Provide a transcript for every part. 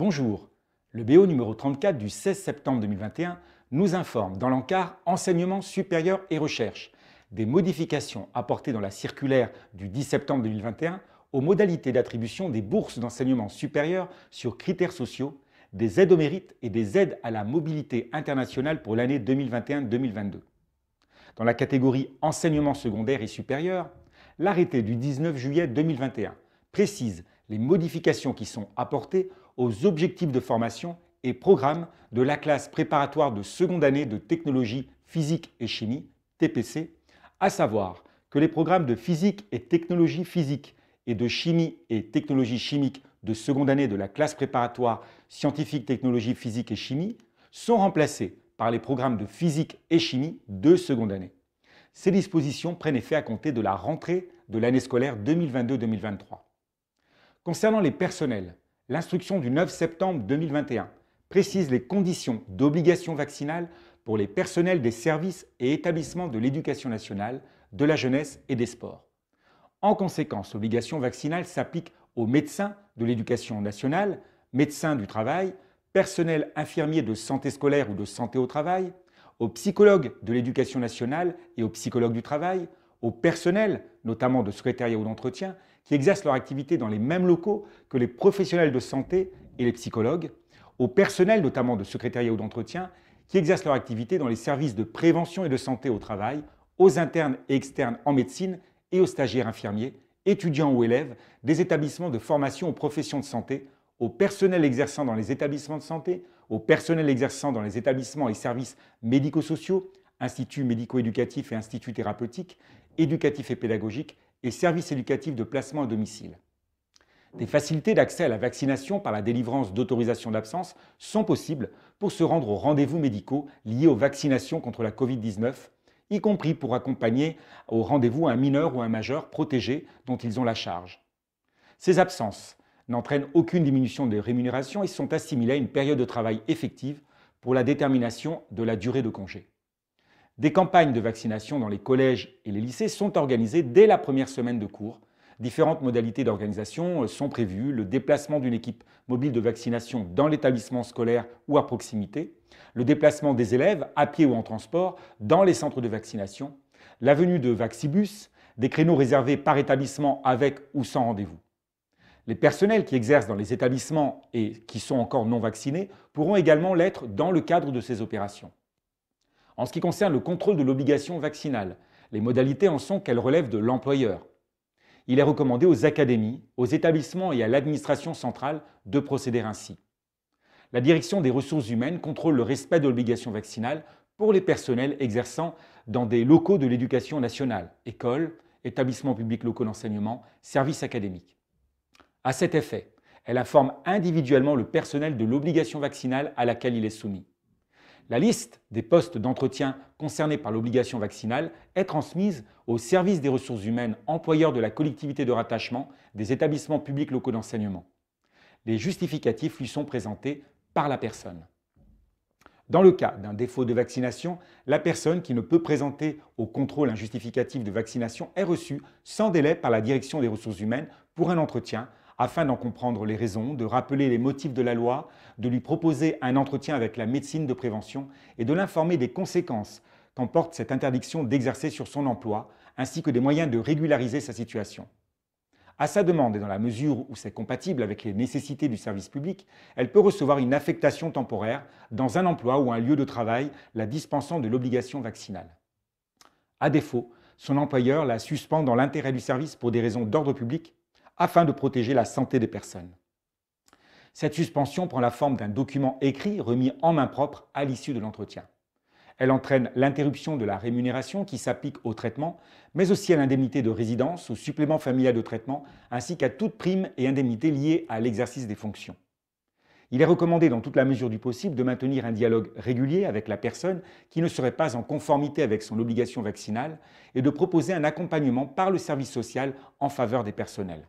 Bonjour, le BO numéro 34 du 16 septembre 2021 nous informe dans l'encart Enseignement supérieur et recherche des modifications apportées dans la circulaire du 10 septembre 2021 aux modalités d'attribution des bourses d'enseignement supérieur sur critères sociaux, des aides au mérite et des aides à la mobilité internationale pour l'année 2021-2022. Dans la catégorie enseignement secondaire et supérieur, l'arrêté du 19 juillet 2021 précise les modifications qui sont apportées aux objectifs de formation et programmes de la classe préparatoire de seconde année de technologie physique et chimie, TPC, à savoir que les programmes de physique et technologie physique et de chimie et technologie chimique de seconde année de la classe préparatoire scientifique, technologie physique et chimie sont remplacés par les programmes de physique et chimie de seconde année. Ces dispositions prennent effet à compter de la rentrée de l'année scolaire 2022-2023. Concernant les personnels, l'instruction du 9 septembre 2021 précise les conditions d'obligation vaccinale pour les personnels des services et établissements de l'éducation nationale, de la jeunesse et des sports. En conséquence, l'obligation vaccinale s'applique aux médecins de l'éducation nationale, médecins du travail, personnel infirmier de santé scolaire ou de santé au travail, aux psychologues de l'éducation nationale et aux psychologues du travail, aux personnels, notamment de secrétariat ou d'entretien, qui exercent leur activité dans les mêmes locaux que les professionnels de santé et les psychologues, aux personnels, notamment de secrétariat ou d'entretien, qui exercent leur activité dans les services de prévention et de santé au travail, aux internes et externes en médecine et aux stagiaires infirmiers, étudiants ou élèves des établissements de formation aux professions de santé, aux personnels exerçant dans les établissements de santé, aux personnels exerçant dans les établissements et services médico-sociaux, instituts médico-éducatifs et instituts thérapeutiques, éducatifs et pédagogiques et services éducatifs de placement à domicile. Des facilités d'accès à la vaccination par la délivrance d'autorisations d'absence sont possibles pour se rendre aux rendez-vous médicaux liés aux vaccinations contre la Covid-19, y compris pour accompagner au rendez-vous un mineur ou un majeur protégé dont ils ont la charge. Ces absences n'entraînent aucune diminution de rémunération et sont assimilées à une période de travail effective pour la détermination de la durée de congé. Des campagnes de vaccination dans les collèges et les lycées sont organisées dès la première semaine de cours. Différentes modalités d'organisation sont prévues, le déplacement d'une équipe mobile de vaccination dans l'établissement scolaire ou à proximité, le déplacement des élèves à pied ou en transport dans les centres de vaccination, la venue de Vaxibus, des créneaux réservés par établissement avec ou sans rendez-vous. Les personnels qui exercent dans les établissements et qui sont encore non vaccinés pourront également l'être dans le cadre de ces opérations. En ce qui concerne le contrôle de l'obligation vaccinale, les modalités en sont qu'elles relèvent de l'employeur. Il est recommandé aux académies, aux établissements et à l'administration centrale de procéder ainsi. La direction des ressources humaines contrôle le respect de l'obligation vaccinale pour les personnels exerçant dans des locaux de l'éducation nationale, écoles, établissements publics locaux d'enseignement, services académiques. À cet effet, elle informe individuellement le personnel de l'obligation vaccinale à laquelle il est soumis. La liste des postes d'entretien concernés par l'obligation vaccinale est transmise au service des ressources humaines employeurs de la collectivité de rattachement des établissements publics locaux d'enseignement. Les justificatifs lui sont présentés par la personne. Dans le cas d'un défaut de vaccination, la personne qui ne peut présenter au contrôle un justificatif de vaccination est reçue sans délai par la direction des ressources humaines pour un entretien afin d'en comprendre les raisons, de rappeler les motifs de la loi, de lui proposer un entretien avec la médecine de prévention et de l'informer des conséquences qu'emporte cette interdiction d'exercer sur son emploi, ainsi que des moyens de régulariser sa situation. À sa demande et dans la mesure où c'est compatible avec les nécessités du service public, elle peut recevoir une affectation temporaire dans un emploi ou un lieu de travail la dispensant de l'obligation vaccinale. À défaut, son employeur la suspend dans l'intérêt du service pour des raisons d'ordre public afin de protéger la santé des personnes. Cette suspension prend la forme d'un document écrit remis en main propre à l'issue de l'entretien. Elle entraîne l'interruption de la rémunération qui s'applique au traitement, mais aussi à l'indemnité de résidence, au supplément familial de traitement, ainsi qu'à toute prime et indemnité liée à l'exercice des fonctions. Il est recommandé dans toute la mesure du possible de maintenir un dialogue régulier avec la personne qui ne serait pas en conformité avec son obligation vaccinale et de proposer un accompagnement par le service social en faveur des personnels.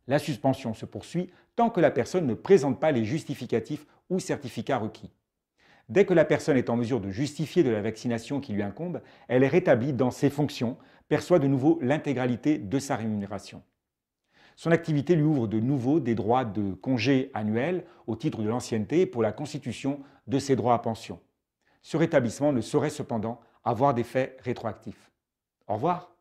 La suspension se poursuit tant que la personne ne présente pas les justificatifs ou certificats requis. Dès que la personne est en mesure de justifier de la vaccination qui lui incombe, elle est rétablie dans ses fonctions, perçoit de nouveau l'intégralité de sa rémunération. Son activité lui ouvre de nouveau des droits de congé annuels au titre de l'ancienneté pour la constitution de ses droits à pension. Ce rétablissement ne saurait cependant avoir d'effet rétroactif. Au revoir.